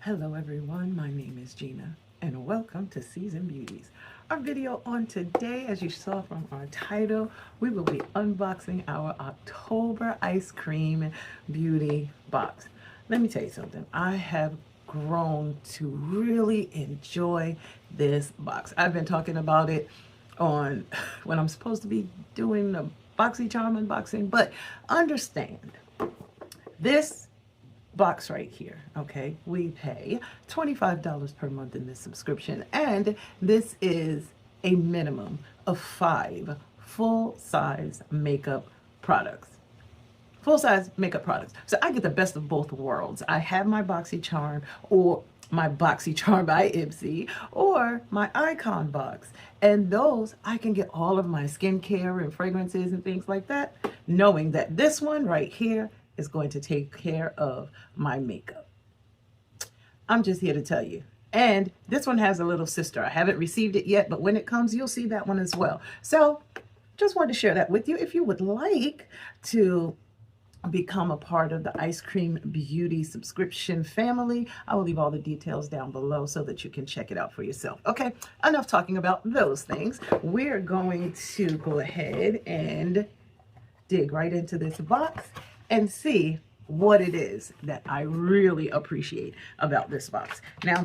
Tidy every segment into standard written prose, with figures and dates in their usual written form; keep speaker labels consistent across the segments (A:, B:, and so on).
A: Hello everyone, my name is Gina and welcome to Seasoned Beauties. Our video on today, as you saw from our title, we will be unboxing our October ice cream beauty box. Let me tell you something, I have grown to really enjoy this box. I've been talking about it on when I'm supposed to be doing the BoxyCharm unboxing, but understand this box right here, okay, we pay $25 per month in this subscription, and this is a minimum of 5 full-size makeup products. Full-size makeup products. So I get the best of both worlds. I have my BoxyCharm, or my BoxyCharm by Ipsy, or my Icon box, and those I can get all of my skincare and fragrances and things like that, knowing that this one right here is going to take care of my makeup. I'm just here to tell you. And this one has a little sister. I haven't received it yet, but when it comes, you'll see that one as well. So just wanted to share that with you. If you would like to become a part of the Ice Cream Beauty subscription family, I will leave all the details down below so that you can check it out for yourself. Okay, enough talking about those things. We're going to go ahead and dig right into this box and see what it is that I really appreciate about this box. Now,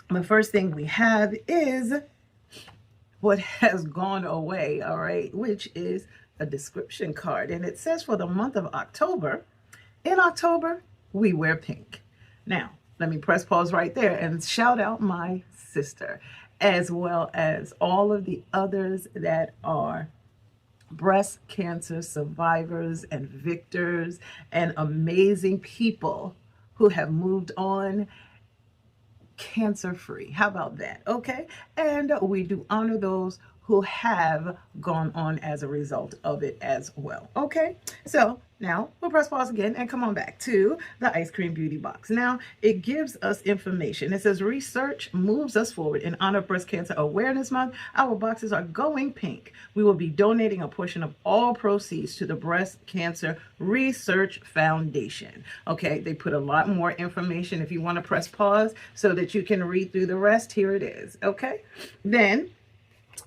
A: the first thing we have is what has gone away, all right, which is a description card. And it says for the month of October, in October, we wear pink. Now, let me press pause right there and shout out my sister, as well as all of the others that are breast cancer survivors and victors and amazing people who have moved on cancer-free. How about that? Okay. And we do honor those who have gone on as a result of it as well. Okay. So now we'll press pause again and come on back to the Ice Cream Beauty box. Now it gives us information. It says research moves us forward. In honor of Breast Cancer Awareness Month, our boxes are going pink. We will be donating a portion of all proceeds to the Breast Cancer Research Foundation. Okay, they put a lot more information. If you want to press pause so that you can read through the rest, here it is. Okay, then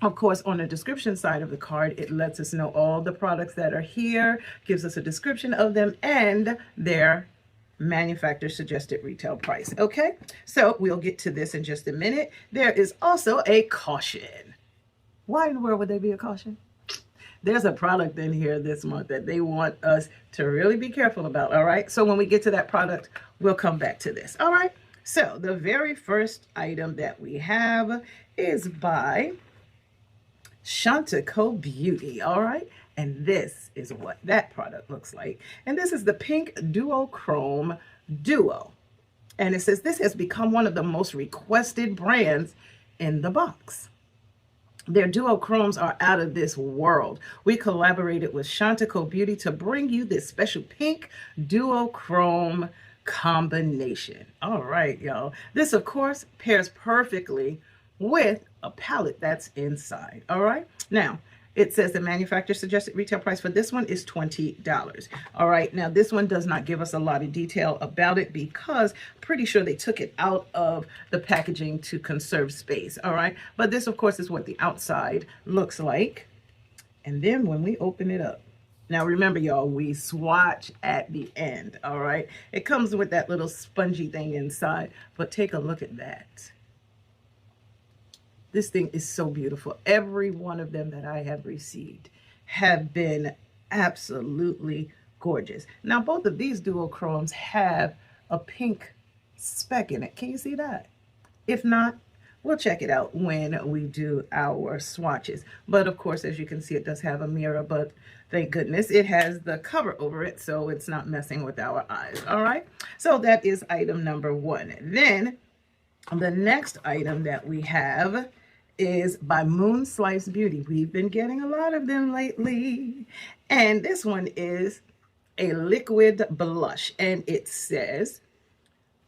A: of course, on the description side of the card, it lets us know all the products that are here, gives us a description of them and their manufacturer suggested retail price. Okay, so we'll get to this in just a minute. There is also a caution. Why in the world would there be a caution? There's a product in here this month that they want us to really be careful about, all right? So when we get to that product, we'll come back to this, all right? So the very first item that we have is by Scienlodic Beauty, all right? And this is what that product looks like. And this is the Pink Duochrome Duo. And it says this has become one of the most requested brands in the box. Their duochromes are out of this world. We collaborated with Scienlodic Beauty to bring you this special pink duochrome combination. All right, y'all. This, of course, pairs perfectly with a palette that's inside. All right, now it says the manufacturer suggested retail price for this one is $20. All right, now this one does not give us a lot of detail about it because pretty sure they took it out of the packaging to conserve space. All right, but this of course is what the outside looks like. And then when we open it up, now remember y'all, we swatch at the end. All right, it comes with that little spongy thing inside, but take a look at that. This thing is so beautiful. Every one of them that I have received have been absolutely gorgeous. Now, both of these duochromes have a pink speck in it. Can you see that? If not, we'll check it out when we do our swatches. But of course, as you can see, it does have a mirror, but thank goodness it has the cover over it, so it's not messing with our eyes. All right, so that is item number one. Then the next item that we have is by MOONSLICE Beauty. We've been getting a lot of them lately. And this one is a liquid blush. And it says,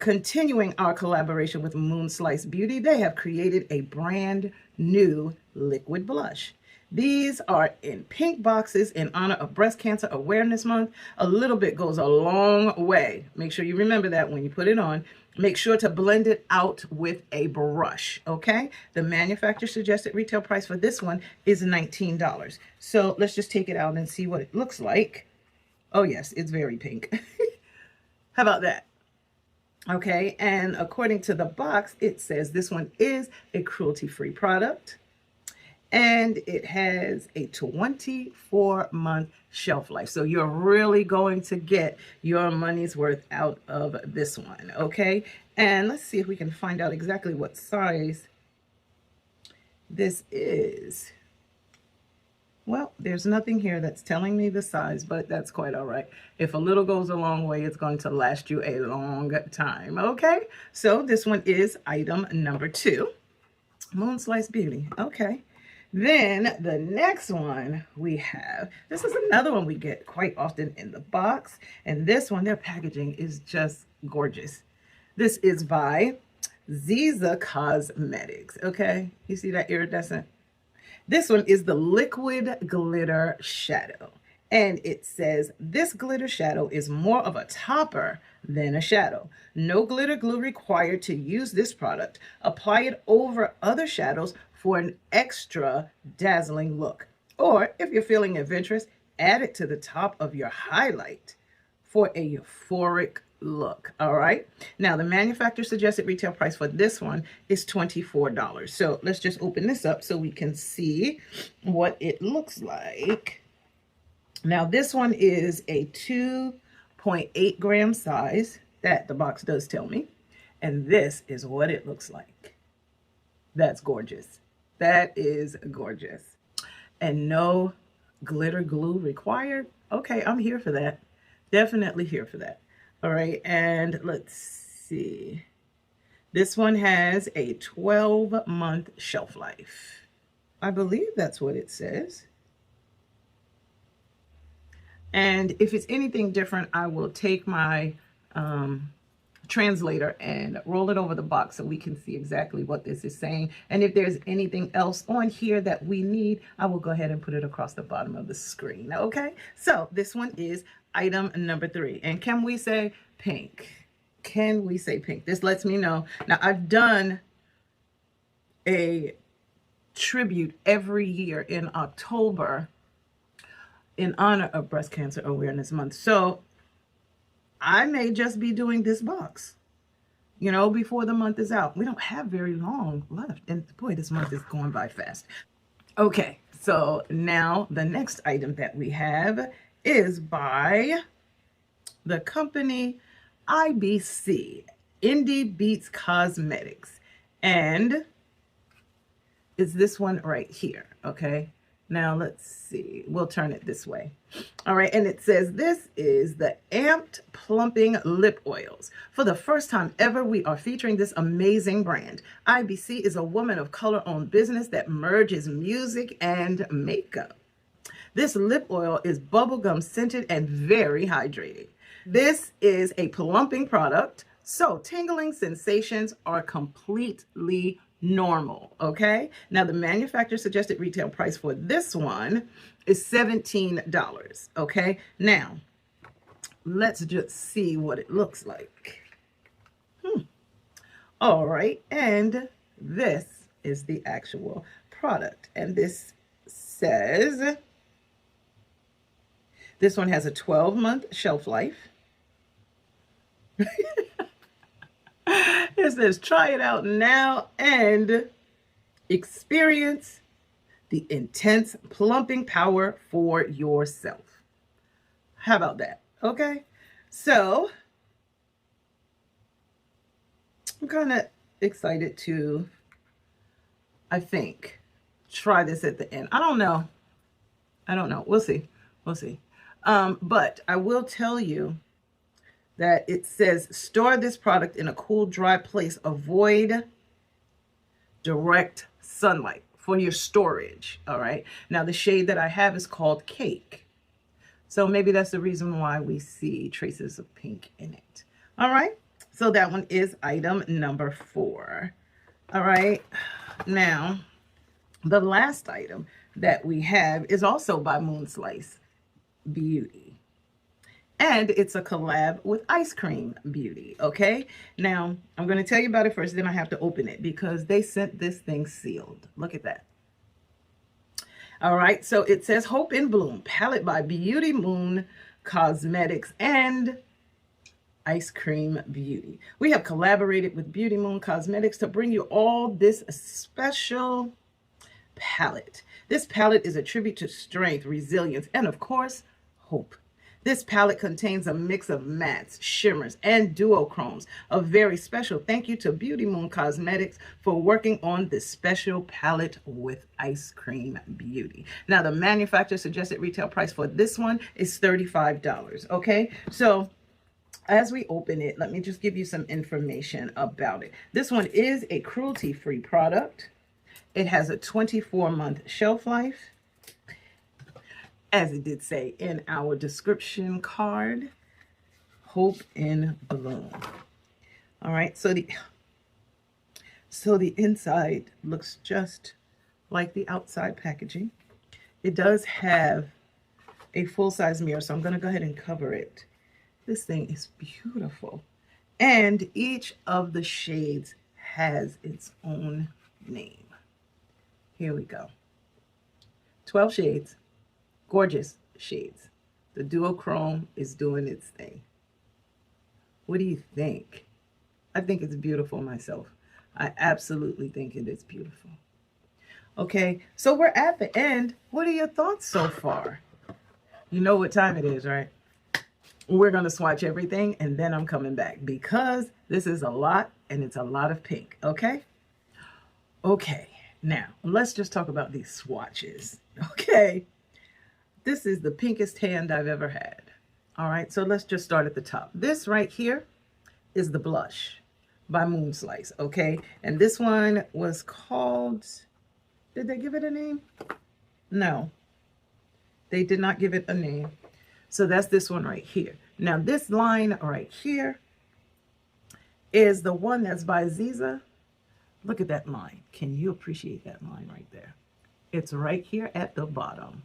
A: continuing our collaboration with MOONSLICE Beauty, they have created a brand new liquid blush. These are in pink boxes in honor of Breast Cancer Awareness Month. A little bit goes a long way. Make sure you remember that when you put it on. Make sure to blend it out with a brush, okay? The manufacturer suggested retail price for this one is $19. So let's just take it out and see what it looks like. Oh yes, it's very pink. How about that? Okay, and according to the box, it says this one is a cruelty-free product. And it has a 24-month shelf life. So you're really going to get your money's worth out of this one, okay? And let's see if we can find out exactly what size this is. Well, there's nothing here that's telling me the size, but that's quite all right. If a little goes a long way, it's going to last you a long time, okay? So this one is item number 2, MOONSLICE Beauty, okay? Then the next one we have, this is another one we get quite often in the box. And this one, their packaging is just gorgeous. This is by Ziza Cosmetics, okay? You see that iridescent? This one is the Liquid Glitter Shadow. And it says, this glitter shadow is more of a topper than a shadow. No glitter glue required to use this product. Apply it over other shadows for an extra dazzling look. Or if you're feeling adventurous, add it to the top of your highlight for a euphoric look. All right. Now the manufacturer suggested retail price for this one is $24. So let's just open this up so we can see what it looks like. Now this one is a 2.8 gram size that the box does tell me. And this is what it looks like. That's gorgeous. That is gorgeous. And no glitter glue required. Okay, I'm here for that. Definitely here for that. All right, and let's see. This one has a 12-month shelf life. I believe that's what it says. And if it's anything different, I will take my translator and roll it over the box so we can see exactly what this is saying. And if there's anything else on here that we need, I will go ahead and put it across the bottom of the screen. Okay, so this one is item number 3. And can we say pink? Can we say pink? This lets me know. Now, I've done a tribute every year in October in honor of Breast Cancer Awareness Month. So I may just be doing this box, you know, before the month is out. We don't have very long left. And boy, this month is going by fast. Okay, so now the next item that we have is by the company IBC, Indie Beats Cosmetics. And it's this one right here, okay? Now, let's see. We'll turn it this way. All right. And it says this is the Amped Plumping Lip Oils. For the first time ever, we are featuring this amazing brand. IBC is a woman of color-owned business that merges music and makeup. This lip oil is bubblegum scented and very hydrating. This is a plumping product, so tingling sensations are completely normal, okay? Now, the manufacturer suggested retail price for this one is $17, okay? Now, let's just see what it looks like. All right, and this is the actual product, and this says this one has a 12-month shelf life. It says, try it out now and experience the intense plumping power for yourself. How about that? Okay. So I'm kind of excited to, I think, try this at the end. I don't know. We'll see. We'll see. But I will tell you that it says store this product in a cool, dry place. Avoid direct sunlight for your storage. All right. Now, the shade that I have is called Cake. So maybe that's the reason why we see traces of pink in it. All right. So that one is item number 4. All right. Now, the last item that we have is also by MOONSLICE Beauty. And it's a collab with Ice Cream Beauty, okay? Now, I'm going to tell you about it first, then I have to open it because they sent this thing sealed. Look at that. All right, so it says Hope in Bloom, palette by Beauty Moon Cosmetics and Ice Cream Beauty. We have collaborated with Beauty Moon Cosmetics to bring you all this special palette. This palette is a tribute to strength, resilience, and of course, hope. This palette contains a mix of mattes, shimmers, and duochromes. A very special thank you to Beauty Moon Cosmetics for working on this special palette with Ice Cream Beauty. Now, the manufacturer suggested retail price for this one is $35, okay? So, as we open it, let me just give you some information about it. This one is a cruelty-free product. It has a 24-month shelf life, as it did say in our description card. Hope in Bloom. All right, so the inside looks just like the outside packaging. It does have a full-size mirror, so I'm going to go ahead and cover it. This thing is beautiful. And each of the shades has its own name. Here we go. 12 shades. Gorgeous shades. The duochrome is doing its thing. What do you think? I think it's beautiful myself. I absolutely think it is beautiful. Okay, so we're at the end. What are your thoughts so far? You know what time it is, right? We're going to swatch everything, and then I'm coming back because this is a lot, and it's a lot of pink, okay? Okay, now, let's just talk about these swatches, okay? This is the pinkest hand I've ever had. All right, so let's just start at the top. This right here is the blush by MOONSLICE, okay? And this one was called, did they give it a name? No, they did not give it a name. So that's this one right here. Now this line right here is the one that's by Ziza. Look at that line. Can you appreciate that line right there? It's right here at the bottom.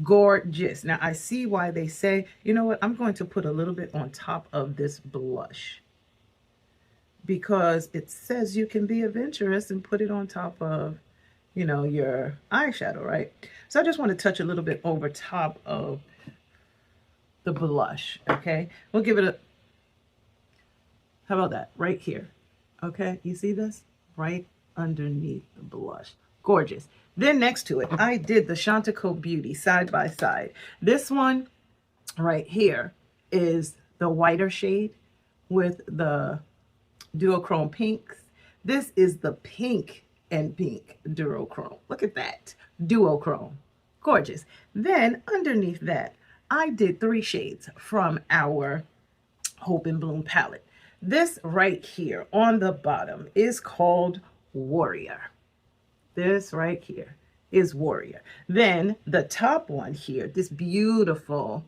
A: Gorgeous. Now I see why they say, you know what, I'm going to put a little bit on top of this blush because it says you can be adventurous and put it on top of, you know, your eyeshadow, right? So I just want to touch a little bit over top of the blush, okay? We'll give it a, how about that? Right here, okay? You see this? Right underneath the blush. Gorgeous. Then next to it, I did the Chantico Beauty side by side. This one right here is the whiter shade with the duochrome pinks. This is the pink and pink duochrome. Look at that, duochrome. Gorgeous. Then underneath that, I did 3 shades from our Hope in Bloom palette. This right here on the bottom is called Warrior. This right here is Warrior. Then the top one here, this beautiful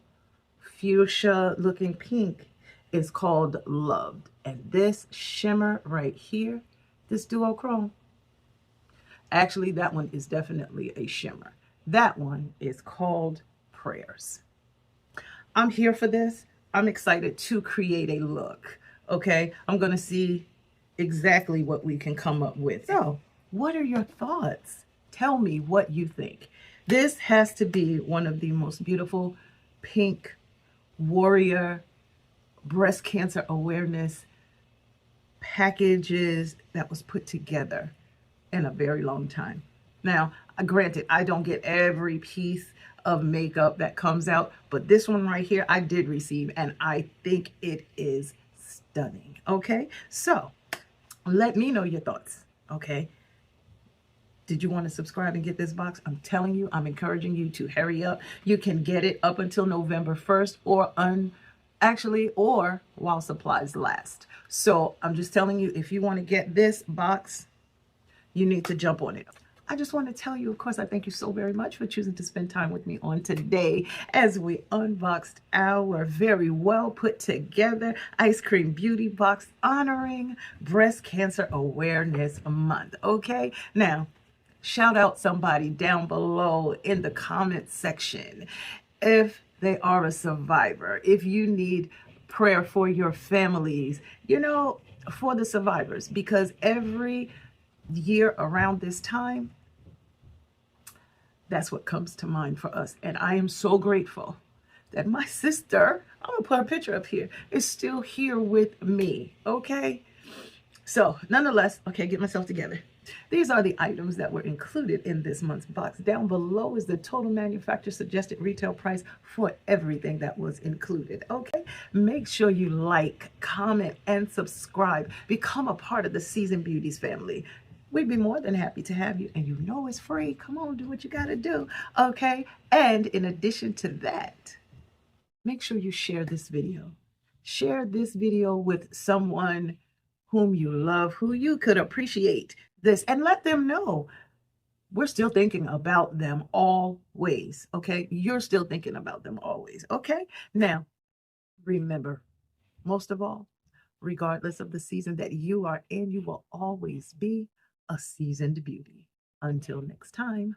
A: fuchsia looking pink, is called Loved. And this shimmer right here, this duochrome, actually that one is definitely a shimmer. That one is called Prayers. I'm here for this. I'm excited to create a look, okay? I'm going to see exactly what we can come up with. So, what are your thoughts? Tell me what you think. This has to be one of the most beautiful pink warrior breast cancer awareness packages that was put together in a very long time. Now, granted, I don't get every piece of makeup that comes out, but this one right here I did receive, and I think it is stunning. Okay, so let me know your thoughts. Okay, did you want to subscribe and get this box? I'm telling you, I'm encouraging you to hurry up. You can get it up until November 1st or while supplies last. So I'm just telling you, if you want to get this box, you need to jump on it. I just want to tell you, of course, I thank you so very much for choosing to spend time with me on today as we unboxed our very well put together Ice Cream Beauty Box honoring Breast Cancer Awareness Month. Okay, now shout out somebody down below in the comment section if they are a survivor. If you need prayer for your families, you know, for the survivors, because every year around this time, that's what comes to mind for us. And I am so grateful that my sister, I'm gonna put her picture up here, is still here with me, okay? So nonetheless, okay, get myself together. These are the items that were included in this month's box. Down below is the total manufacturer suggested retail price for everything that was included, okay? Make sure you like, comment, and subscribe. Become a part of the Seasoned Beauties family. We'd be more than happy to have you, and you know it's free. Come on, do what you gotta do, okay? And in addition to that, make sure you share this video. Share this video with someone whom you love, who you could appreciate this, and let them know we're still thinking about them always, okay? You're still thinking about them always, okay? Now, remember, most of all, regardless of the season that you are in, you will always be a seasoned beauty. Until next time.